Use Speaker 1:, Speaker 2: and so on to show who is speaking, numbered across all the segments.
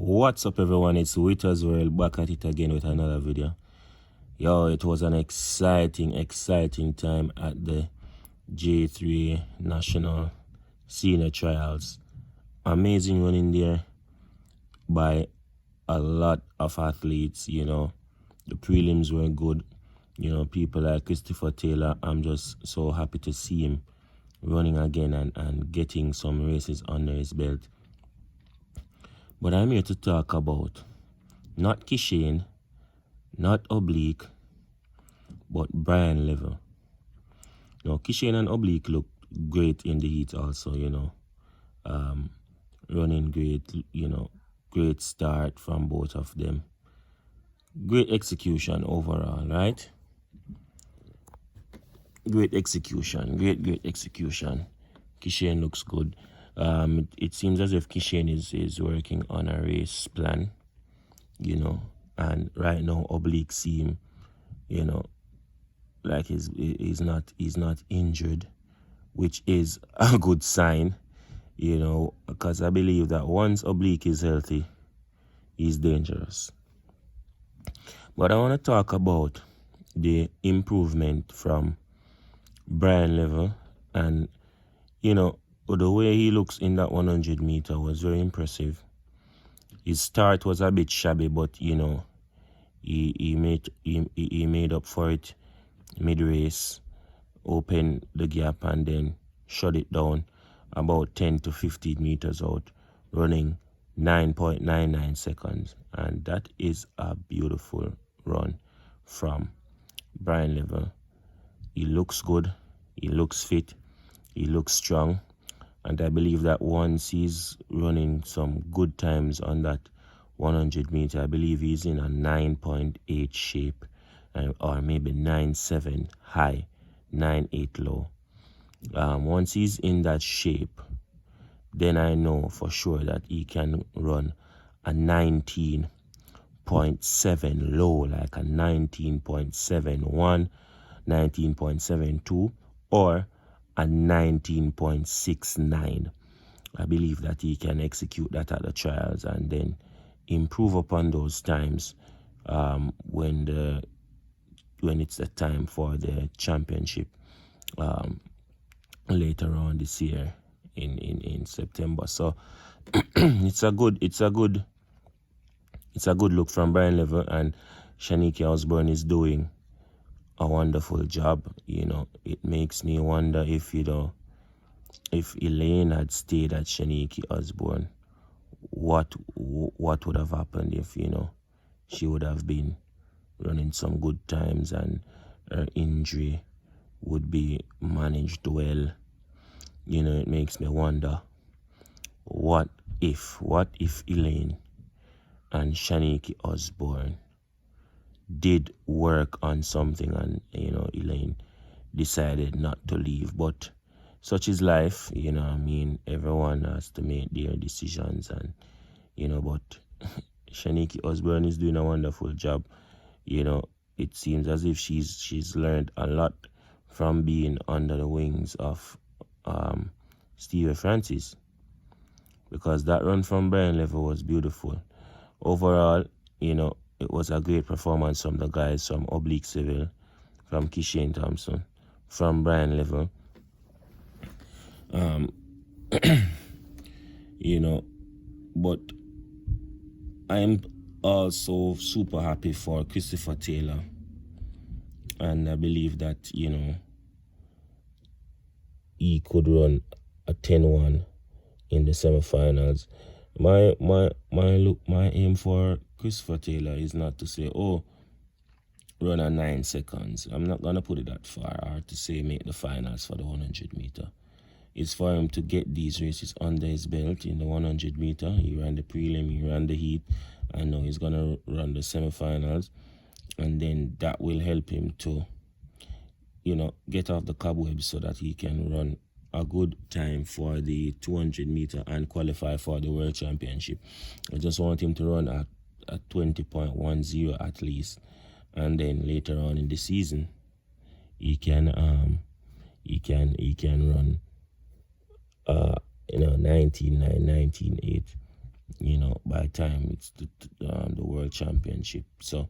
Speaker 1: What's up everyone, it's Witters World back at it again with another video. Yo, it was an exciting time at the JAAA National Senior Trials. Amazing running there by a lot of athletes, you know. The prelims were good. You know, people like Christopher Taylor, I'm just so happy to see him running again and getting some races under his belt. But I'm here to talk about not Kishane, not Oblique, but Brian Levell. Now, Kishane and Oblique look great in the heat also, you know. Running great, you know, great start from both of them. Great execution overall, right? Great execution, great execution. Kishane looks good. It seems as if Kishane is working on a race plan, you know, and right now Oblique seem, you know, like he's not injured, which is a good sign, you know, because I believe that once Oblique is healthy, he's dangerous. But I want to talk about the improvement from Brian Levell, and you know, the way he looks in that 100 meter was very impressive. His start was a bit shabby, but you know, he made up for it mid-race, opened the gap and then shut it down about 10 to 15 meters out, running 9.99 seconds. And that is a beautiful run from Brian Levell. He looks good, he looks fit, he looks strong. And I believe that once he's running some good times on that 100 meter, I believe he's in a 9.8 shape, or maybe 9.7 high, 9.8 low. Once he's in that shape, then I know for sure that he can run a 19.7 low, like a 19.71, 19.72, or a 19.69. I believe that he can execute that at the trials and then improve upon those times when it's the time for the championship later on this year in September. So it's a good look from Brian Levell, and Shanique Osborne is doing a wonderful job. You know, it makes me wonder if, you know, if Elaine had stayed at Shanique Osborne, what would have happened if, you know, she would have been running some good times and her injury would be managed well. You know, it makes me wonder, what if Elaine and Shanique Osborne did work on something and, you know, Elaine decided not to leave. But such is life, you know. I mean, everyone has to make their decisions, and you know, but Shanique Osborne is doing a wonderful job. You know, it seems as if she's learned a lot from being under the wings of Steve Francis, because that run from Brian Levell was beautiful. Overall, you know, it was a great performance from the guys, from Oblique Civil, from Kishane Thompson, from Brian Levell. You know, but I'm also super happy for Christopher Taylor, and I believe that, you know, he could run a 10-1 in the semifinals. My aim for Christopher Taylor is not to say, oh, run a 9 seconds. I'm not gonna put it that far, or to say make the finals for the 100 meter. It's for him to get these races under his belt. In the 100 meter, he ran the prelim, he ran the heat, and now he's gonna run the semifinals, and then that will help him to, you know, get off the cobwebs so that he can run a good time for the 200 meter and qualify for the World Championship. I just want him to run at 20.10 at least, and then later on in the season he can run 19.9, 19.8. by the time it's the World Championship. So,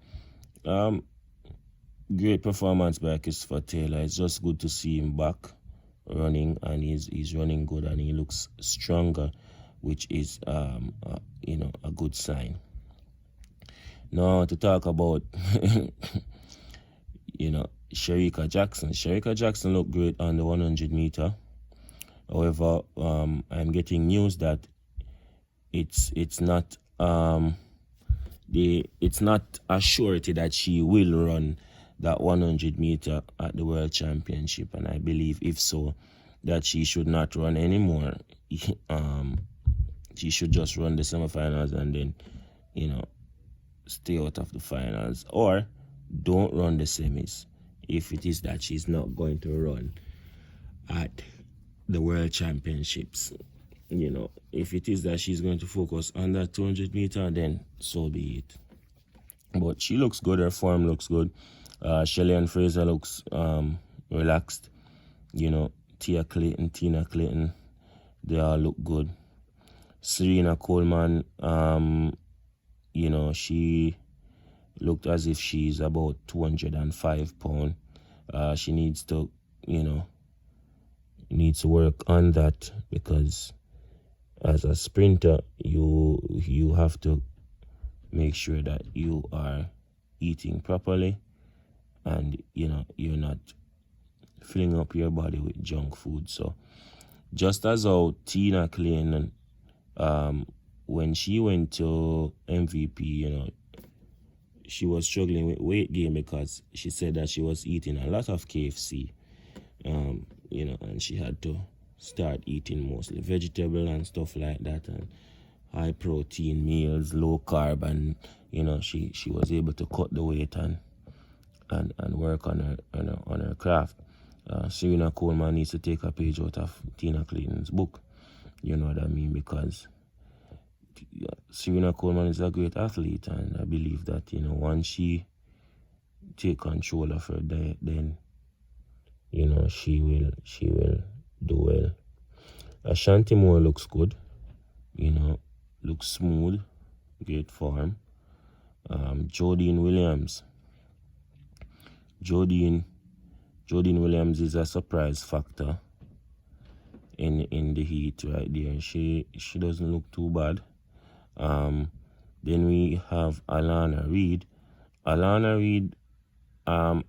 Speaker 1: great performance by Christopher Taylor. It's just good to see him back running, and he's running good, and he looks stronger, which is a good sign. Now to talk about Shericka Jackson. Shericka Jackson looked great on the 100 meter. However, I'm getting news that it's not a surety that she will run that 100 meter at the World Championship, and I believe if so, that she should not run anymore. She should just run the semifinals and then stay out of the finals, or don't run the semis if it is that she's not going to run at the World Championships. If it is that she's going to focus on that 200 meter, then so be it. But she looks good. Her form looks good. Shelly-Ann Fraser looks relaxed. Tina Clayton, they all look good. Serena Coleman, she looked as if she's about 205 pounds. She needs to work on that, because as a sprinter, you have to make sure that you are eating properly, and you're not filling up your body with junk food. So just as how Tina Clayton, when she went to MVP, she was struggling with weight gain because she said that she was eating a lot of KFC, and she had to start eating mostly vegetable and stuff like that, and high protein meals, low carb, and she was able to cut the weight and work on her craft. Serena Coleman needs to take a page out of Tina Clayton's book. You know what I mean? Because Serena Coleman is a great athlete, and I believe that once she take control of her diet, then she will do well. Ashanti Moore looks good, looks smooth, great form. Jodine Williams. Jodine Williams is a surprise factor in the heat right there. She doesn't look too bad. Then we have Alana Reid. Alana Reid, I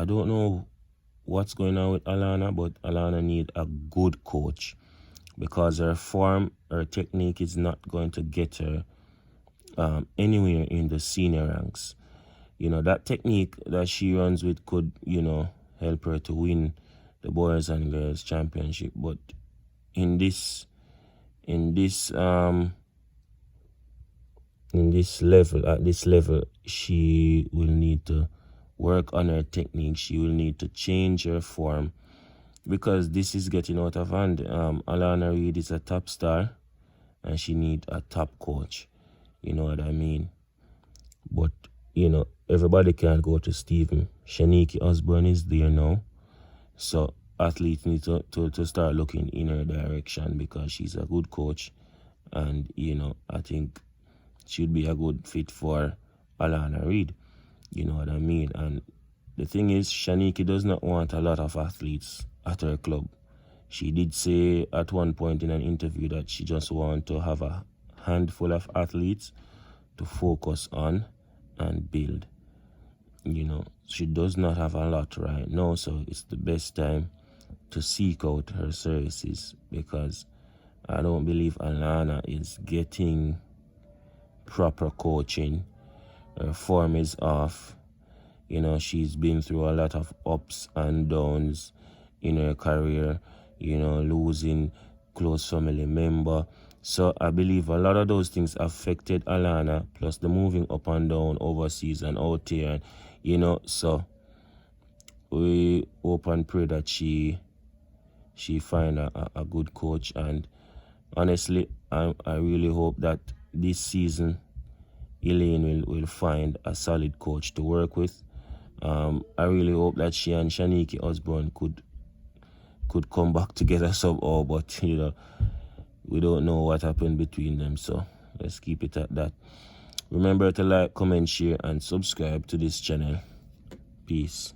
Speaker 1: don't know what's going on with Alana, but Alana needs a good coach, because her form, her technique is not going to get her anywhere in the senior ranks. That technique that she runs with could, help her to win the boys and girls championship. But in this level, at this level, she will need to work on her technique. She will need to change her form, because this is getting out of hand. Alana Reid is a top star, and she needs a top coach. You know what I mean? But, everybody can't go to Stephen. Shanique Osborne is there now. So athletes need to start looking in her direction, because she's a good coach. And, I think she'd be a good fit for Alana Reid. You know what I mean? And the thing is, Shanique does not want a lot of athletes at her club. She did say at one point in an interview that she just wants to have a handful of athletes to focus on and build. She does not have a lot right now, so it's the best time to seek out her services, because I don't believe Alana is getting proper coaching. Her form is off. She's been through a lot of ups and downs in her career, losing close family member. So I believe a lot of those things affected Alana, plus the moving up and down overseas and out here. So we hope and pray that she find a good coach. And honestly, I really hope that this season Elaine will find a solid coach to work with. I really hope that she and Shanique Osborne could come back together somehow, but we don't know what happened between them. So Let's keep it at that. Remember to like, comment, share, and subscribe to this channel. Peace.